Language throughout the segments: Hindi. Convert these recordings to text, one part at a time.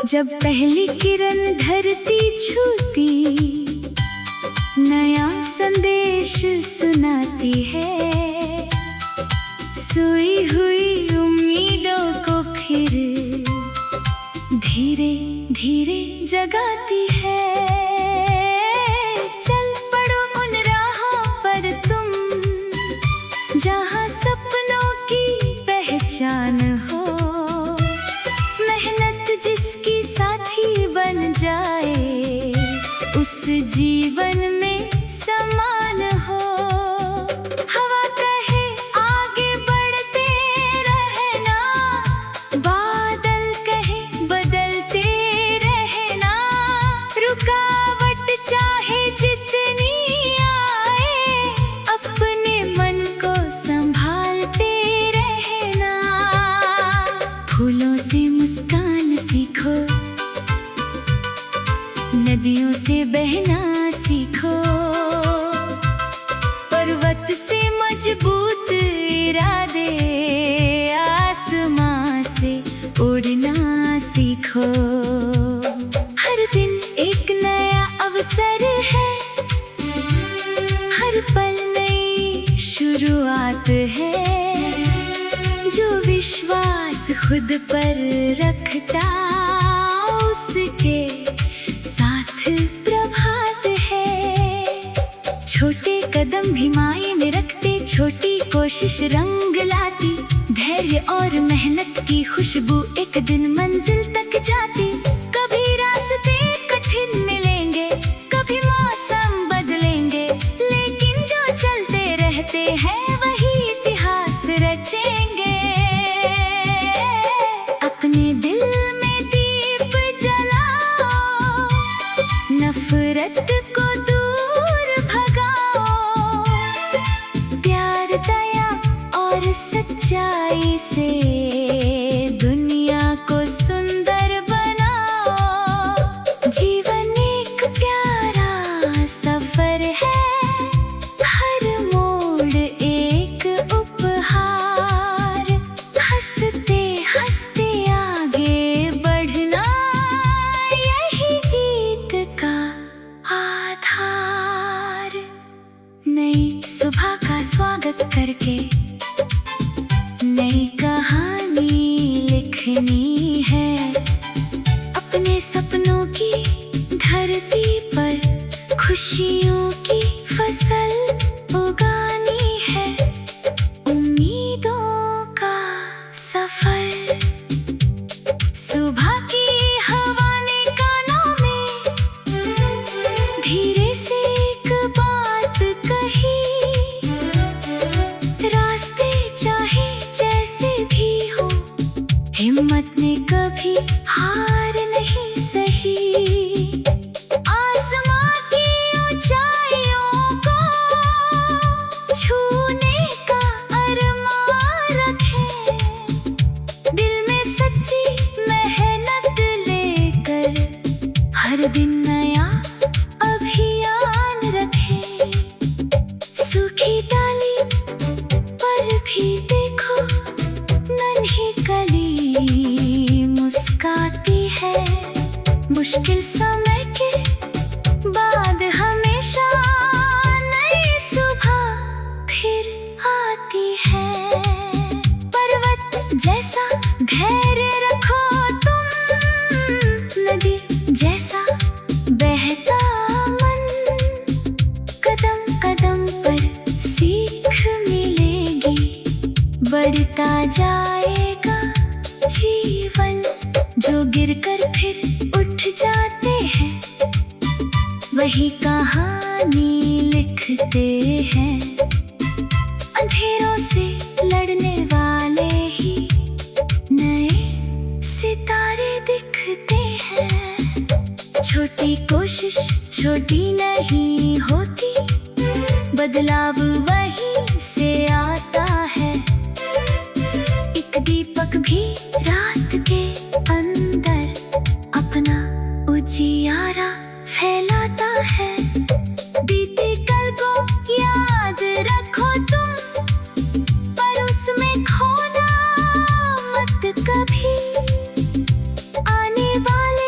जब पहली किरण धरती छूती, नया संदेश सुनाती है। सोई हुई उम्मीदों को फिर धीरे धीरे जगाती है। चल पड़ो उन राहों पर तुम, जहाँ सपनों की पहचान हो। मेहनत जिसकी साथी बन जाए, उस जीवन में समान हो। हवा कहे आगे बढ़ते रहना, बादल कहे बदलते रहना। रुकावट चाहे जितनी आए, अपने मन को संभालते रहना। फूलों से मुस्कान सीखो, नदियों से बहना सीखो। पर्वत से मजबूत इरादे, आसमां से उड़ना सीखो। हर दिन एक नया अवसर है, हर पल नई शुरुआत है। जो विश्वास खुद पर रखता, उसके प्रभात है। छोटे कदम भी मायने रखते, छोटी कोशिश रंग लाती। धैर्य और मेहनत की खुशबू एक दिन मंजिल तक जाती। कभी रास्ते कठिन मिलेंगे, कभी मौसम बदलेंगे, लेकिन जो चलते रहते हैं वही इतिहास रचेंगे। अपने दिल में दीप जलाओ, नफरत को दूर भगाओ। प्यार, दया और सच्चाई से दुनिया को सुंदर बनाओ। जीवन एक प्यारा सफर है, हर मोड़ एक उपहार। हंसते हंसते आगे बढ़ना, यही जीत का आधार। नई सुबह का स्वागत करके नई कहानी लिखनी है। अपने सपनों की धरती पर खुशियों की फसल उगानी है। उम्मीदों का सफर, सुबह की हवा ने कानों में धीरे से एक बात कही। रास्ते चाहे जैसे भी हो, हिम्मत ने कभी हार नहीं सही। आसमां की ऊंचाइयों को छूने का अरमान रखें। दिल में सच्ची मेहनत लेकर हर दिन नया अभियान रखें। सूखी डाली पर भी देखो, नन्ही कली मुस्काती है। मुश्किल समय के बाद हमेशा नई सुबह फिर आती है। पर्वत जैसा धैर्य रखो तुम, नदी जैसा बहता मन। कदम कदम पर सीख मिलेगी, बढ़ता जाएगा जीवन। जो गिरकर फिर उठ जाते हैं, वही कहानी लिखते हैं। अंधेरों से लड़ने वाले ही नए सितारे दिखते हैं। छोटी कोशिश छोटी नहीं होती, बदलाव वहीं से आता है। एक दीपक भी रात के अंदर अपना उजियारा फैलाता है। बीते कल को याद रखो तुम, पर उसमें खोना मत कभी। आने वाले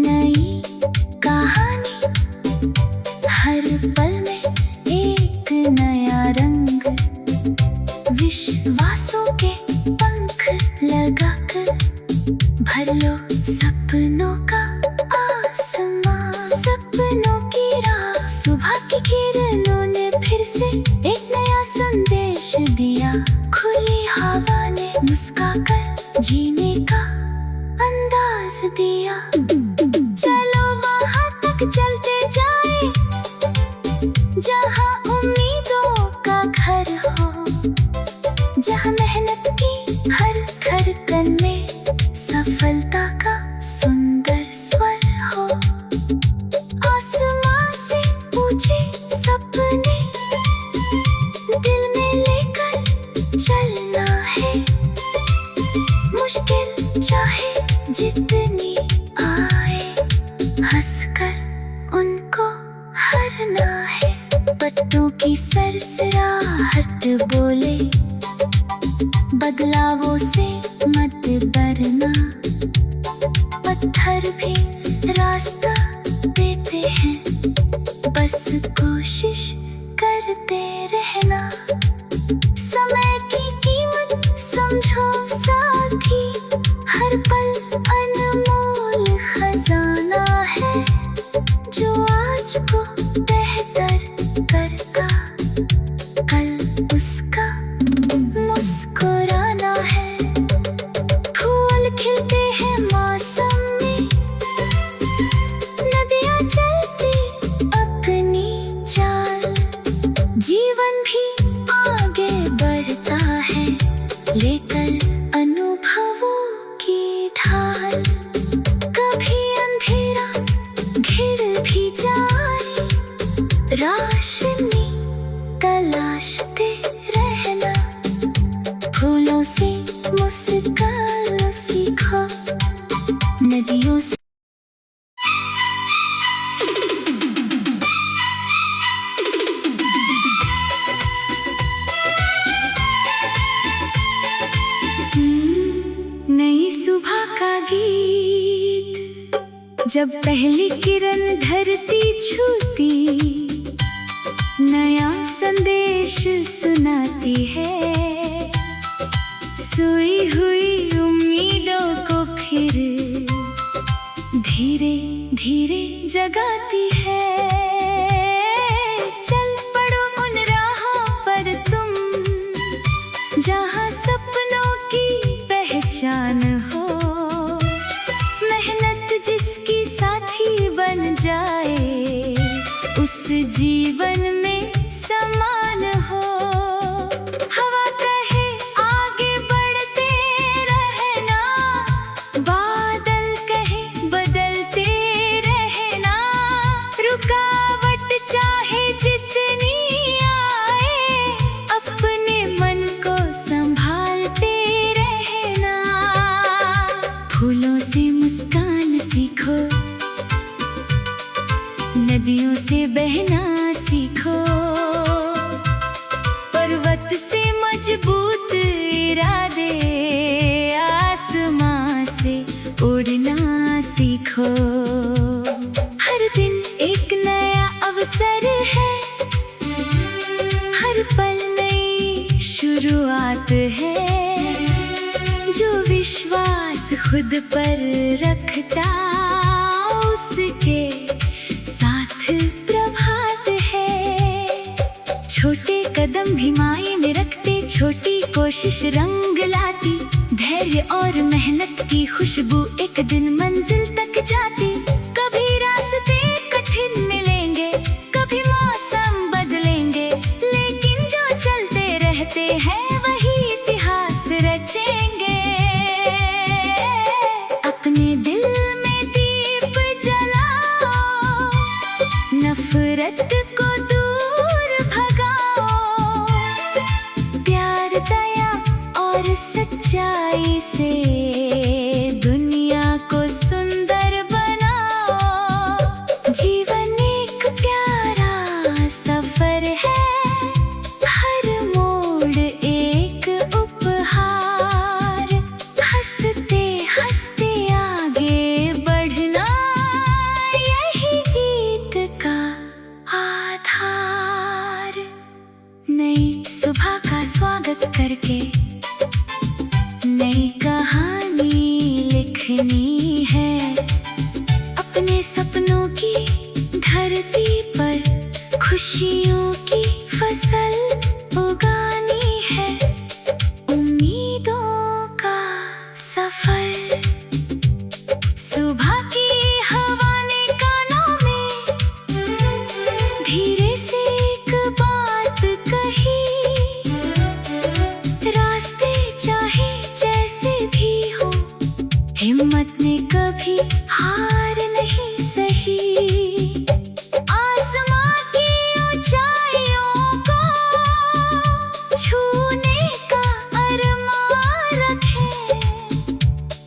नई कहानी, हर पल में एक नया रंग, विश्वासों के पंख लगाकर भर लो सपनों का आसमां। सपनों की राह, सुबह की किरणों ने फिर से एक नया संदेश दिया। खुली हवा ने मुस्कुराकर जीने का अंदाज दिया। चलो वहां तक चलते जाए जहां उम्मीदों का घर हो, जहां मेहनत की हर धड़कन में सफलता का सुंदर स्वर हो। आसमां से ऊंचे सपने दिल में लेकर चलना है, मुश्किल चाहे जितनी आए, हंसकर उनको हरना है। पत्तों की सरसराहट बोले, बदलावों से मत डरना। पत्थर भी रास्ता देते हैं, बस कोशिश करते रहना। समय की कीमत समझो साथी, हर पल अनमोल खजाना है। जो आज को बेहतर करता, कल उसका मुस्कुराना है। फूल खिलते हैं मौसम में, नदियाँ चलती अपनी चाल, जीवन भी आगे बढ़ता है लेकर अनुभवों की ढाल। कभी अंधेरा घिर भी जाए, रोशनी तलाशते रहना। फूलों से मुस्कुराना सीखो, नदियों से नई सुबह का गीत, जब पहली किरण धरती छूती, नया संदेश सुनाती है। सोई हुई उम्मीदों को फिर धीरे धीरे जगाती है। चल पड़ो उन राहों पर तुम, जहां सपनों की पहचान हो। मेहनत जिसकी साथी बन जाए, उस जीवन में समान हो। हवा कहे आगे बढ़ते रहना, बादल कहे बदलते रहना। रुकावट चाहे जितनी आए, अपने मन को संभालते रहना। फूलों से मुस्कान सीखो, नदियों से बहना सीखो। पर्वत से मजबूत इरादे, आसमां से उड़ना सीखो। हर दिन एक नया अवसर है, हर पल नई शुरुआत है। जो विश्वास खुद पर रखता, उसके प्रभात है। छोटे कदम भी मायने रखते, छोटी कोशिश रंग लाती। धैर्य और मेहनत की खुशबू एक दिन मंजिल तक जाती। कभी रास्ते कठिन मिलेंगे, कभी मौसम बदलेंगे, लेकिन जो चलते रहते हैं वही इतिहास रचेंगे। अपने दिल में दीप जलाओ, नफरत को दूर भगाओ। प्यार, दया और सच्चाई से दुनिया को सुंदर बनाओ। जीवन एक प्यारा सफर है, हर मोड़ एक उपहार। हंसते हंसते आगे बढ़ना, अपने सपनों की धरती पर खुशियों की फसल उगानी है, उम्मीदों का सफर। सुबह की हवा ने कानों में धीरे से एक बात कही, रास्ते चाहे जैसे भी हो, हिम्मत ने कभी हार नहीं सही। आसमां की ऊंचाइयों को छूने का अरमान रखें,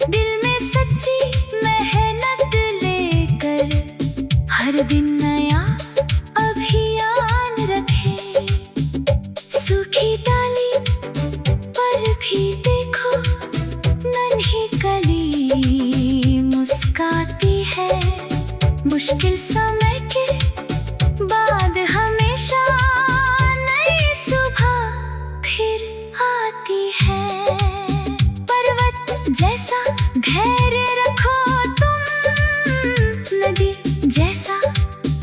दिल में सच्ची मेहनत लेकर हर दिन नया अभियान रखें। सूखी डाली पर भी देखो नन्ही कली मुस्काती है, मुश्किल समय के बाद हमेशा नई सुबह फिर आती है। पर्वत जैसा धैर्य रखो तुम, नदी जैसा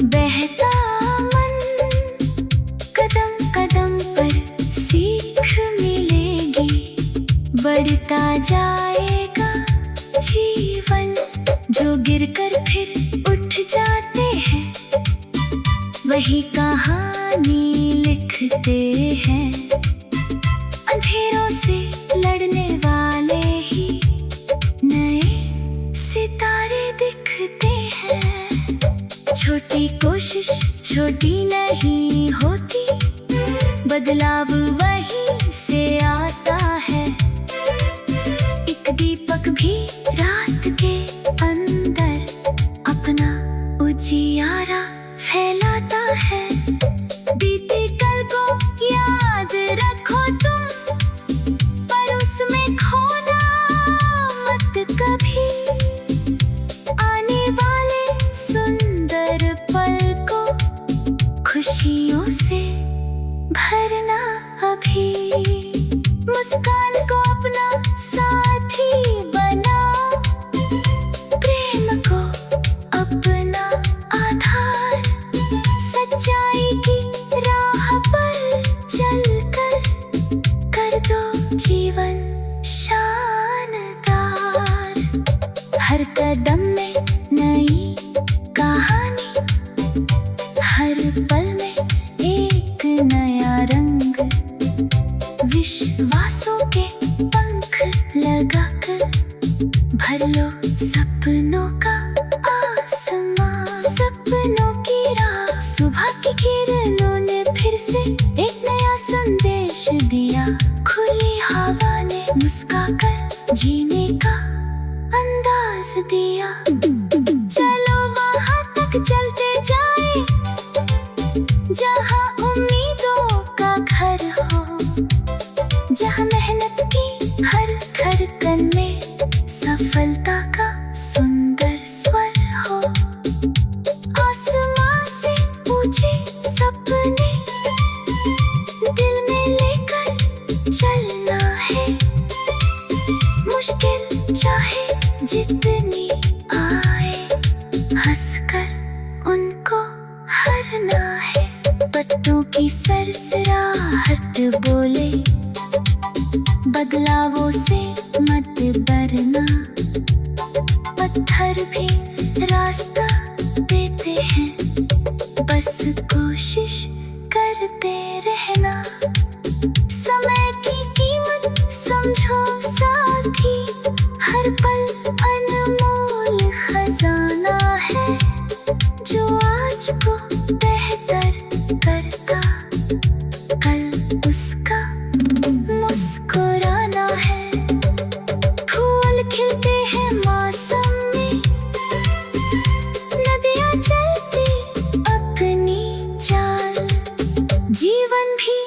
बहता मन, कदम कदम पर सीख मिलेगी, बढ़ता जाएगा जीवन। जो गिरकर फिर उठ जाते हैं, वही कहानी लिखते हैं। अंधेरों से लड़ने वाले ही नए सितारे दिखते हैं। छोटी कोशिश छोटी नहीं होती, बदलाव वहीं से आता है। एक दीपक भी रात के अंदर अपना उजियारा फैलाता है। बीते कल को याद रखो तुम, पर उसमें खोना मत कभी। आने वाले सुंदर पल को खुशियों से भरना अभी। मुस्कान को अपना साथी बनाओ, प्रेम को अपना आधार, सच्चाई की राह पर चलकर कर दो जीवन शानदार। हर कदम में नई कहानी, हर पल में एक नया रंग। विश्वासों के पंख लगाकर भर लो सपनों का आसमां। सपनों की राह, सुबह की किरणों ने फिर से एक नया संदेश दिया। खुली हवा ने मुस्कुराकर जीने का अंदाज दिया। चलो वहां तक चलते जाए जहां उम्मीदों का घर हो, जहां मेहनत की हर धड़कन में सफलता का सुंदर स्वर हो। आसमां से ऊंचे सपने दिल में लेकर चलना है, मुश्किल चाहे जितनी आए, हंसकर उनको हरना है। पत्तों की सरसराहट बोले, बदलावों से मत डरना। पत्थर भी रास्ता देते हैं, बस कोशिश करते रहना। समय की कीमत समझो साथी, हर पल अनमोल खजाना है। जो आज को बेहतर करता, कल उसका मुस्कुराना है। फूल खिलते हैं मौसम में, नदियाँ चलती अपनी चाल, जीवन भी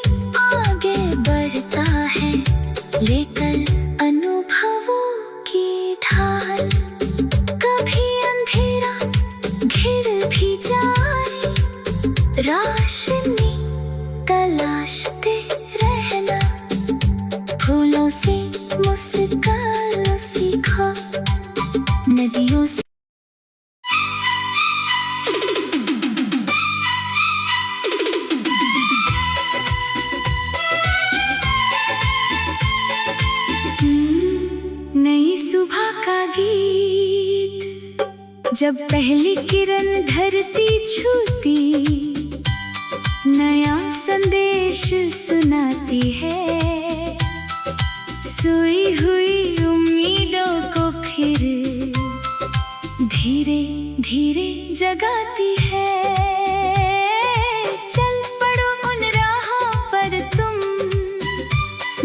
जब पहली किरण धरती छूती, नया संदेश सुनाती है। सोई हुई उम्मीदों को फिर धीरे धीरे जगाती है। चल पड़ो उन राहों पर तुम,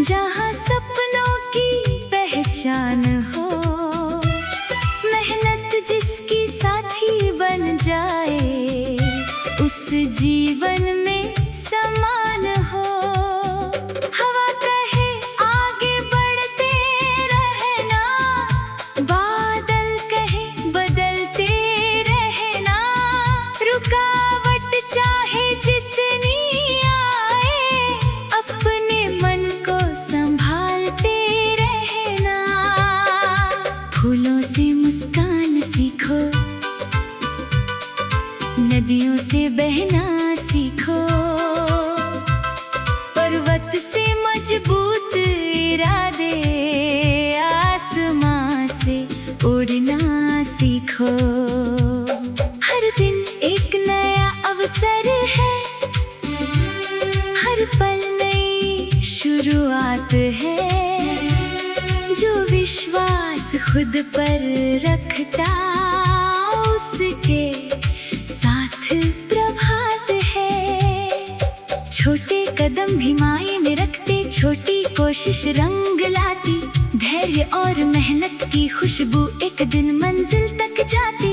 जहाँ सपनों की पहचान हो। मेहनत जिसकी साथी बन जाए, उस जीवन में समान हो। हवा कहे आगे बढ़ते रहना, बादल कहे बदलते रहना। रुकावट चाहे जितनी आए, अपने मन को संभालते रहना। फूलों से मुस्कान सीखो, नदियों से बहना सीखो। पर्वत से मजबूत इरादे, आसमां से उड़ना सीखो। हर दिन एक नया अवसर है, हर पल नई शुरुआत है। जो विश्वास खुद पर रखता, उसके साथ प्रभात है। छोटे कदम भी मायने रखते, छोटी कोशिश रंग लाती। धैर्य और मेहनत की खुशबू एक दिन मंजिल तक जाती।